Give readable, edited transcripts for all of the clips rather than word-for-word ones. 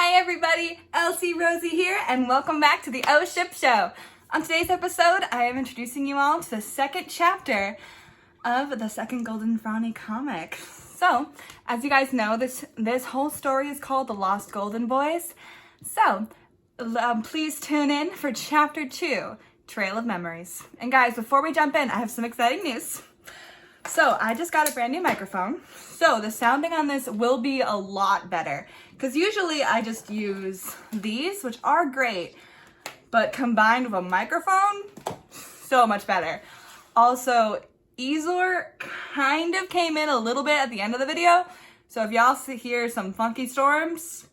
Hi everybody, Elsie Rosie here, and welcome back to the O Ship Show. On today's episode, I am introducing you all to the second chapter of the second Golden Brownie comic. So, as you guys know, this whole story is called The Lost Golden Boys. So, please tune in for chapter 2, Trail of Memories. And guys, before we jump in, I have some exciting news. So, I just got a brand new microphone, so the sounding on this will be a lot better. Because usually I just use these, which are great, but combined with a microphone, so much better. Also, Ezor kind of came in a little bit at the end of the video, so if y'all hear some funky storms,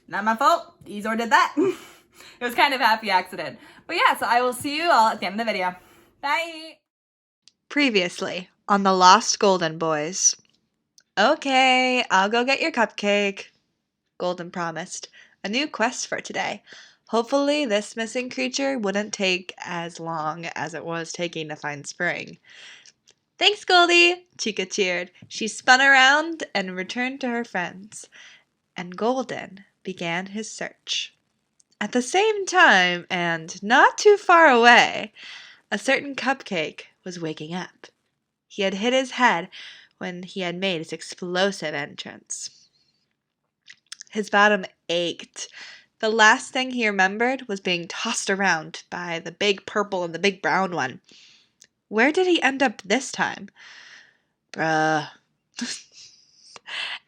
not my fault, Ezor did that. It was kind of a happy accident. But yeah, so I will see you all at the end of the video. Bye! Previously on The Lost Golden Boys. Okay, I'll go get your cupcake, Golden promised. A new quest for today. Hopefully this missing creature wouldn't take as long as it was taking to find Spring. Thanks, Goldie, Chica cheered. She spun around and returned to her friends, and Golden began his search. At the same time, and not too far away, a certain Cupcake was waking up. He had hit his head when he had made his explosive entrance. His bottom ached. The last thing he remembered was being tossed around by the big purple and the big brown one. Where did he end up this time? Bruh.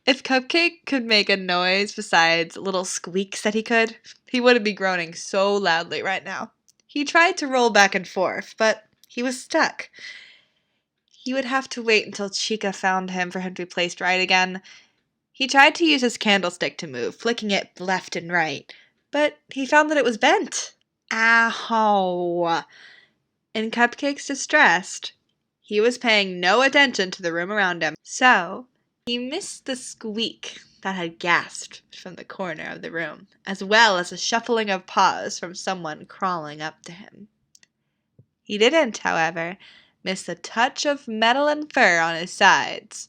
If Cupcake could make a noise besides little squeaks that he could, he wouldn't be groaning so loudly right now. He tried to roll back and forth, but he was stuck. He would have to wait until Chica found him for him to be placed right again. He tried to use his candlestick to move, flicking it left and right, but he found that it was bent. Ow! In Cupcake's distress, he was paying no attention to the room around him, so he missed the squeak that had gasped from the corner of the room, as well as a shuffling of paws from someone crawling up to him. He didn't, however, miss the touch of metal and fur on his sides.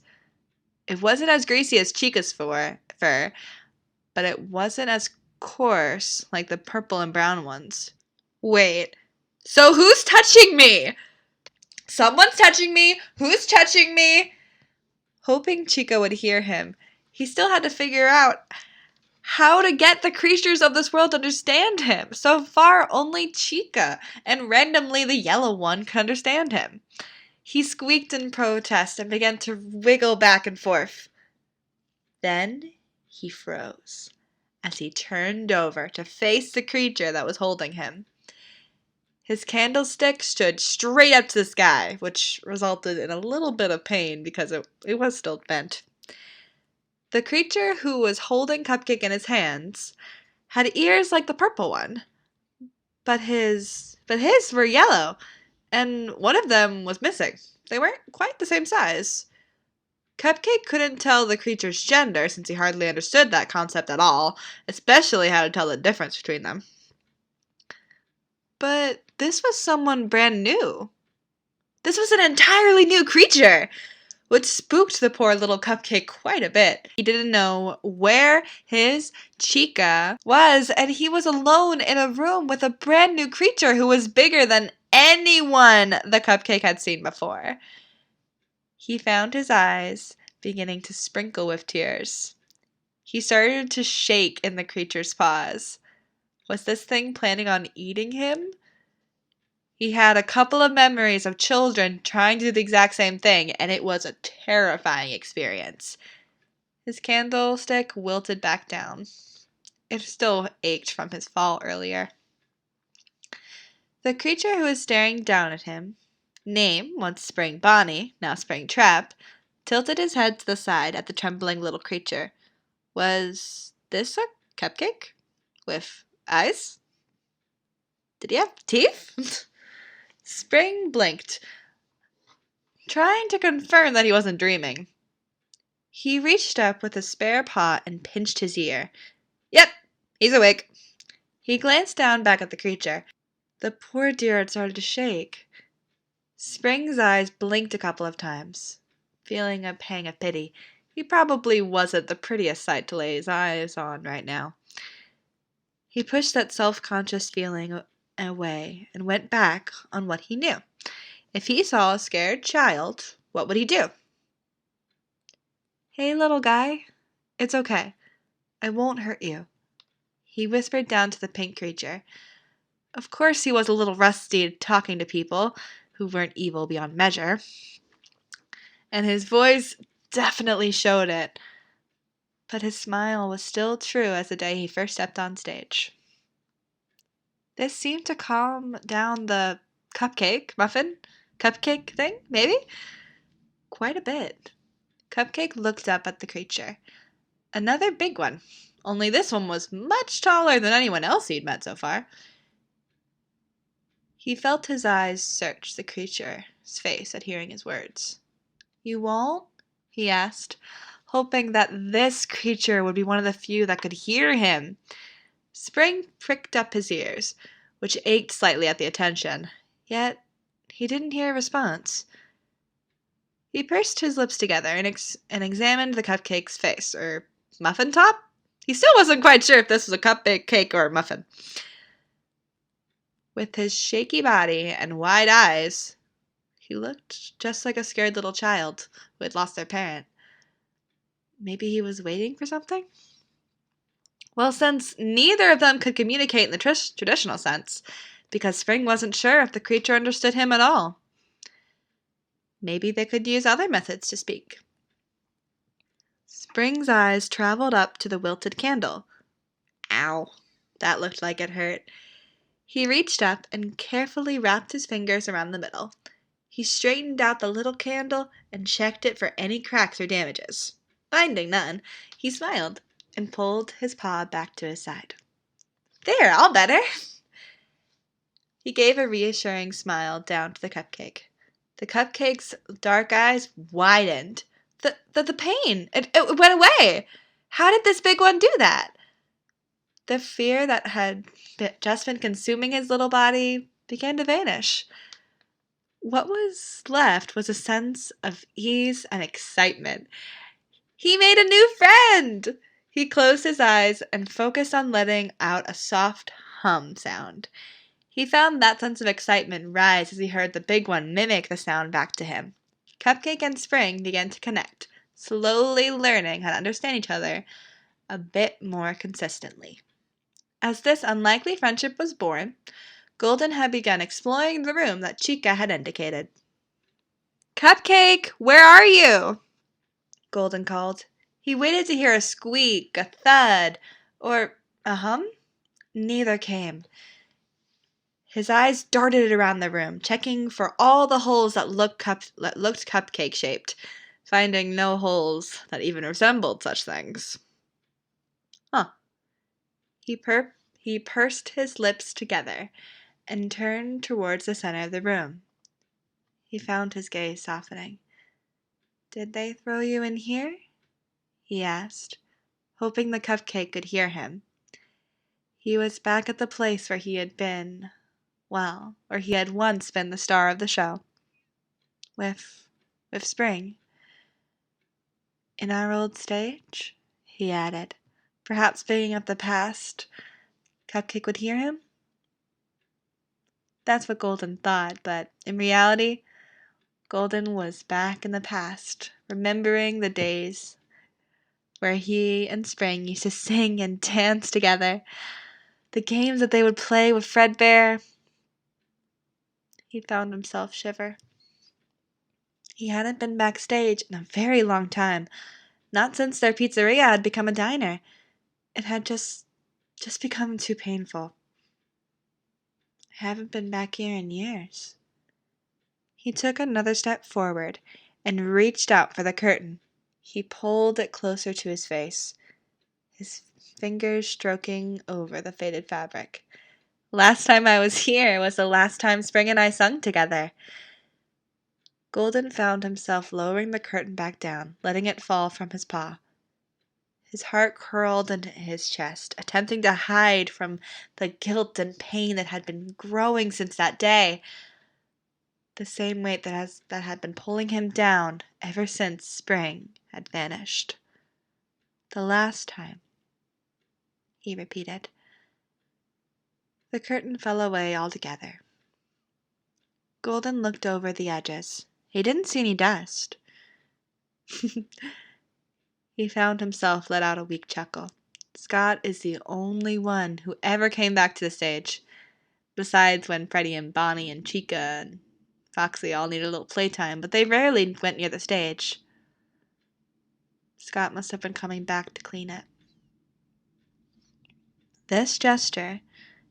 It wasn't as greasy as Chica's fur, but it wasn't as coarse like the purple and brown ones. Wait, so who's touching me? Someone's touching me. Who's touching me? Hoping Chica would hear him, he still had to figure out how to get the creatures of this world to understand him. So far, only Chica and randomly the yellow one could understand him. He squeaked in protest and began to wiggle back and forth. Then he froze as he turned over to face the creature that was holding him. His candlestick stood straight up to the sky, which resulted in a little bit of pain because it was still bent. The creature who was holding Cupcake in his hands had ears like the purple one, but his were yellow, and one of them was missing. They weren't quite the same size. Cupcake couldn't tell the creature's gender since he hardly understood that concept at all, especially how to tell the difference between them. But this was someone brand new. This was an entirely new creature, which spooked the poor little Cupcake quite a bit. He didn't know where his Chica was, and he was alone in a room with a brand new creature who was bigger than anyone the Cupcake had seen before. He found his eyes beginning to sprinkle with tears. He started to shake in the creature's paws. Was this thing planning on eating him? He had a couple of memories of children trying to do the exact same thing, and it was a terrifying experience. His candlestick wilted back down. It still ached from his fall earlier. The creature who was staring down at him, name once Spring Bonnie, now Spring Trap, tilted his head to the side at the trembling little creature. Was this a Cupcake? With eyes? Did he have teeth? Spring blinked, trying to confirm that he wasn't dreaming. He reached up with a spare paw and pinched his ear. Yep, he's awake. He glanced down back at the creature. The poor dear had started to shake. Spring's eyes blinked a couple of times, feeling a pang of pity. He probably wasn't the prettiest sight to lay his eyes on right now. He pushed that self-conscious feeling away and went back on what he knew. If he saw a scared child, what would he do? "Hey, little guy, it's okay. I won't hurt you," he whispered down to the pink creature. Of course he was a little rusty at talking to people who weren't evil beyond measure, and his voice definitely showed it, but his smile was still true as the day he first stepped on stage. This seemed to calm down the cupcake thing, maybe? Quite a bit. Cupcake looked up at the creature. Another big one, only this one was much taller than anyone else he'd met so far. He felt his eyes search the creature's face at hearing his words. "You won't?" he asked, hoping that this creature would be one of the few that could hear him. Spring pricked up his ears, which ached slightly at the attention, yet he didn't hear a response. He pursed his lips together and examined the cupcake's face, or muffin top? He still wasn't quite sure if this was a cupcake or a muffin. With his shaky body and wide eyes, he looked just like a scared little child who had lost their parent. Maybe he was waiting for something? Well, since neither of them could communicate in the traditional sense, because Spring wasn't sure if the creature understood him at all, maybe they could use other methods to speak. Spring's eyes traveled up to the wilted candle. Ow, that looked like it hurt. He reached up and carefully wrapped his fingers around the middle. He straightened out the little candle and checked it for any cracks or damages. Finding none, he smiled and pulled his paw back to his side. "There, all better." He gave a reassuring smile down to the cupcake. The cupcake's dark eyes widened. The pain, it went away. How did this big one do that? The fear that had just been consuming his little body began to vanish. What was left was a sense of ease and excitement. He made a new friend! He closed his eyes and focused on letting out a soft hum sound. He found that sense of excitement rise as he heard the big one mimic the sound back to him. Cupcake and Spring began to connect, slowly learning how to understand each other a bit more consistently. As this unlikely friendship was born, Golden had begun exploring the room that Chica had indicated. "Cupcake, where are you?" Golden called. He waited to hear a squeak, a thud, or a hum. Neither came. His eyes darted around the room, checking for all the holes that looked cupcake-shaped, finding no holes that even resembled such things. He pursed his lips together and turned towards the center of the room. He found his gaze softening. "Did they throw you in here?" he asked, hoping the cupcake could hear him. He was back at the place where he had been, well, where he had once been the star of the show. With Spring. "In our old stage?" he added, perhaps bringing up the past. Cupcake would hear him? That's what Golden thought, but in reality, Golden was back in the past, remembering the days where he and Spring used to sing and dance together, the games that they would play with Fredbear. He found himself shiver. He hadn't been backstage in a very long time, not since their pizzeria had become a diner. It had just become too painful. I haven't been back here in years. He took another step forward and reached out for the curtain. He pulled it closer to his face, his fingers stroking over the faded fabric. "Last time I was here was the last time Spring and I sung together." Golden found himself lowering the curtain back down, letting it fall from his paw. His heart curled into his chest, attempting to hide from the guilt and pain that had been growing since that day. The same weight that had been pulling him down ever since Spring had vanished. "The last time," he repeated. The curtain fell away altogether. Golden looked over the edges. He didn't see any dust. He found himself let out a weak chuckle. Scott is the only one who ever came back to the stage. Besides when Freddie and Bonnie and Chica and Foxy all needed a little playtime, but they rarely went near the stage. Scott must have been coming back to clean it. This gesture,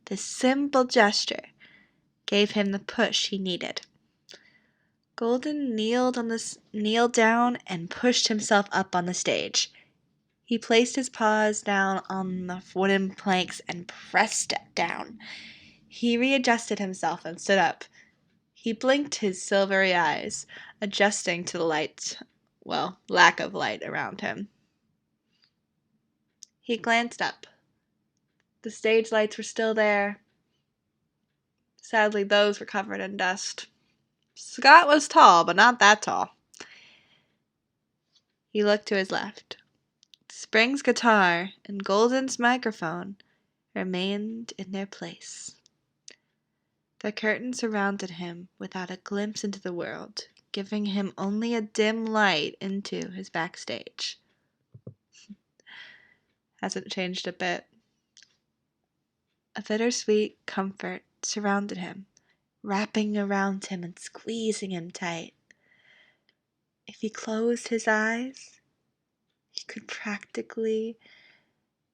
this simple gesture, gave him the push he needed. Golden kneeled down and pushed himself up on the stage. He placed his paws down on the wooden planks and pressed down. He readjusted himself and stood up. He blinked his silvery eyes, adjusting to the light, lack of light around him. He glanced up. The stage lights were still there. Sadly, those were covered in dust. Scott was tall, but not that tall. He looked to his left. Spring's guitar and Golden's microphone remained in their place. The curtain surrounded him without a glimpse into the world, giving him only a dim light into his backstage. Hasn't changed a bit. A bittersweet comfort surrounded him, wrapping around him and squeezing him tight. If he closed his eyes, he could practically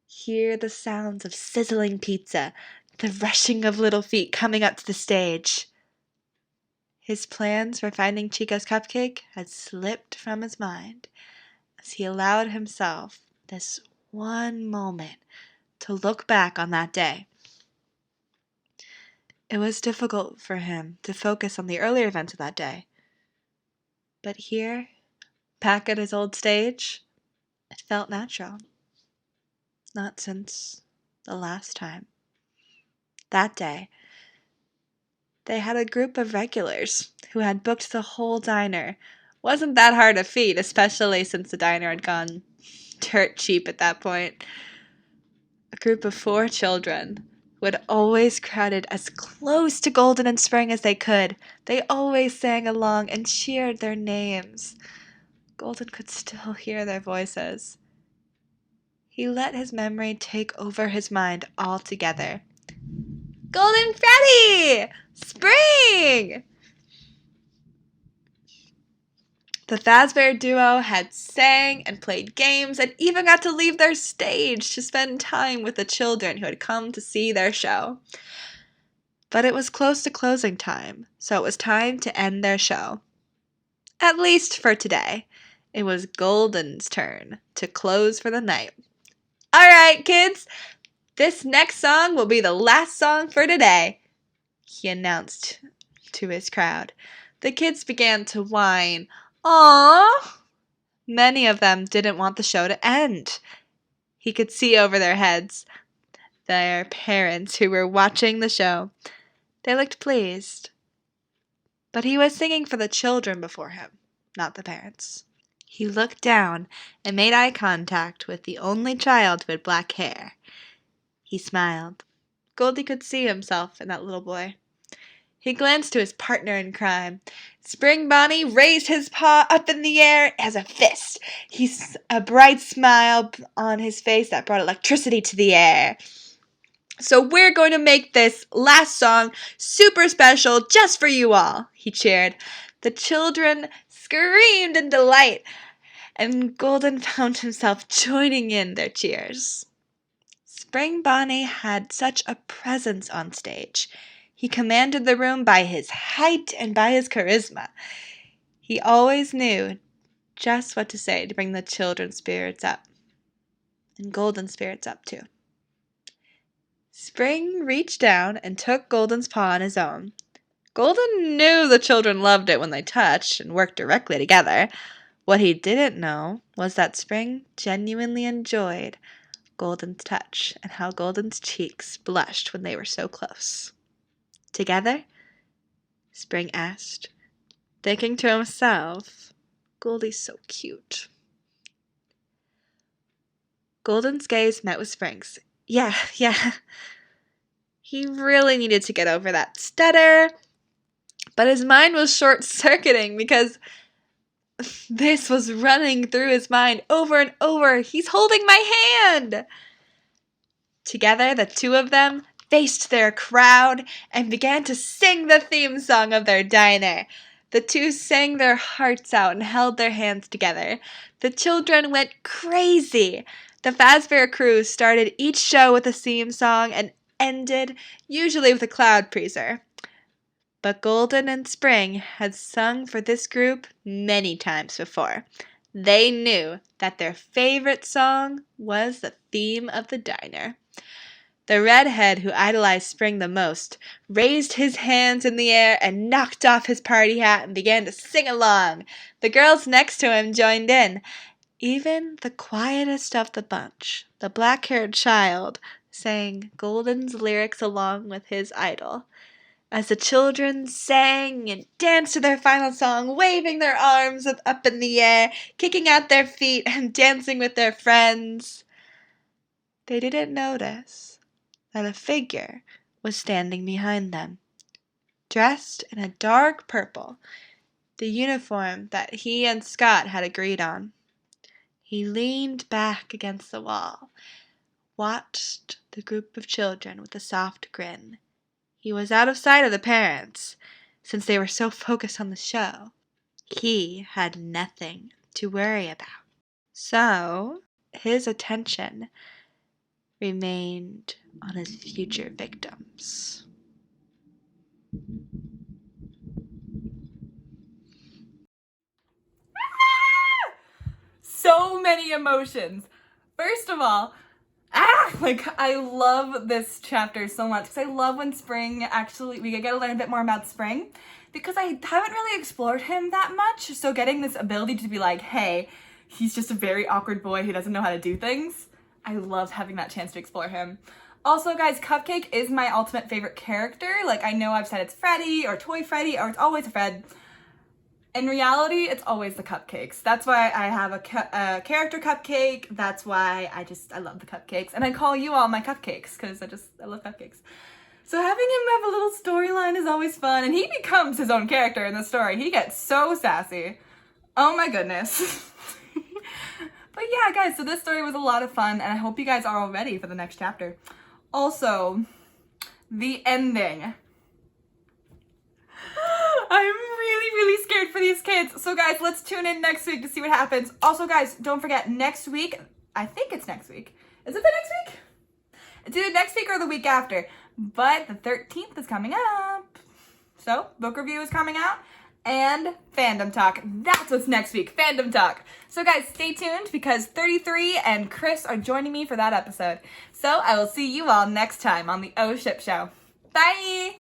hear the sounds of sizzling pizza, the rushing of little feet coming up to the stage. His plans for finding Chica's cupcake had slipped from his mind as he allowed himself this one moment to look back on that day. It was difficult for him to focus on the earlier events of that day. But here, back at his old stage, it felt natural. Not since the last time. That day, they had a group of regulars who had booked the whole diner. Wasn't that hard a feat, especially since the diner had gone dirt cheap at that point. A group of 4 children who had always crowded as close to Golden and Spring as they could. They always sang along and cheered their names. Golden could still hear their voices. He let his memory take over his mind altogether. Golden Freddy! Spring! The Fazbear duo had sang and played games and even got to leave their stage to spend time with the children who had come to see their show. But it was close to closing time, so it was time to end their show. At least for today. It was Golden's turn to close for the night. All right, kids, this next song will be the last song for today, he announced to his crowd. The kids began to whine. Aww! Many of them didn't want the show to end. He could see over their heads their parents who were watching the show. They looked pleased. But he was singing for the children before him, not the parents. He looked down and made eye contact with the only child who had black hair. He smiled. Goldie could see himself in that little boy. He glanced to his partner in crime. Spring Bonnie raised his paw up in the air as a fist. A bright smile on his face that brought electricity to the air. So we're going to make this last song super special just for you all, he cheered. The children screamed in delight, and Golden found himself joining in their cheers. Spring Bonnie had such a presence on stage. He commanded the room by his height and by his charisma. He always knew just what to say to bring the children's spirits up. And Golden's spirits up too. Spring reached down and took Golden's paw in his own. Golden knew the children loved it when they touched and worked directly together. What he didn't know was that Spring genuinely enjoyed Golden's touch and how Golden's cheeks blushed when they were so close. Together? Spring asked, thinking to himself, Goldie's so cute. Golden's gaze met with Spring's. Yeah. He really needed to get over that stutter, but his mind was short-circuiting because this was running through his mind over and over. He's holding my hand! Together, the two of them faced their crowd and began to sing the theme song of their diner. The two sang their hearts out and held their hands together. The children went crazy. The Fazbear crew started each show with a theme song and ended usually with a cloud pleaser. But Golden and Spring had sung for this group many times before. They knew that their favorite song was the theme of the diner. The redhead who idolized Spring the most raised his hands in the air and knocked off his party hat and began to sing along. The girls next to him joined in. Even the quietest of the bunch, the black-haired child, sang Golden's lyrics along with his idol. As the children sang and danced to their final song, waving their arms up in the air, kicking out their feet and dancing with their friends, they didn't notice that a figure was standing behind them, dressed in a dark purple, the uniform that he and Scott had agreed on. He leaned back against the wall, watched the group of children with a soft grin. He was out of sight of the parents, since they were so focused on the show. He had nothing to worry about. So, his attention remained on his future victims. So many emotions. First of all, I love this chapter so much because I love when Spring we get to learn a bit more about Spring because I haven't really explored him that much. So getting this ability to be like, hey, he's just a very awkward boy who doesn't know how to do things. I love having that chance to explore him. Also, guys, Cupcake is my ultimate favorite character. Like, I know I've said it's Freddy or Toy Freddy or it's always a Fred. In reality, it's always the cupcakes. That's why I have a character cupcake. That's why I love the cupcakes. And I call you all my cupcakes because I love cupcakes. So having him have a little storyline is always fun. And he becomes his own character in the story. He gets so sassy. Oh my goodness. But yeah, guys, so this story was a lot of fun. And I hope you guys are all ready for the next chapter. Also, the ending. I'm really scared for these kids. So guys, let's tune in next week to see what happens. Also guys, don't forget next week, I think it's next week. Is it the next week? It's either next week or the week after. But the 13th is coming up. So, book review is coming out. And fandom talk. That's what's next week, fandom talk. So guys, stay tuned because 33 and Chris are joining me for that episode. So I will see you all next time on the Oh Ship Show. Bye!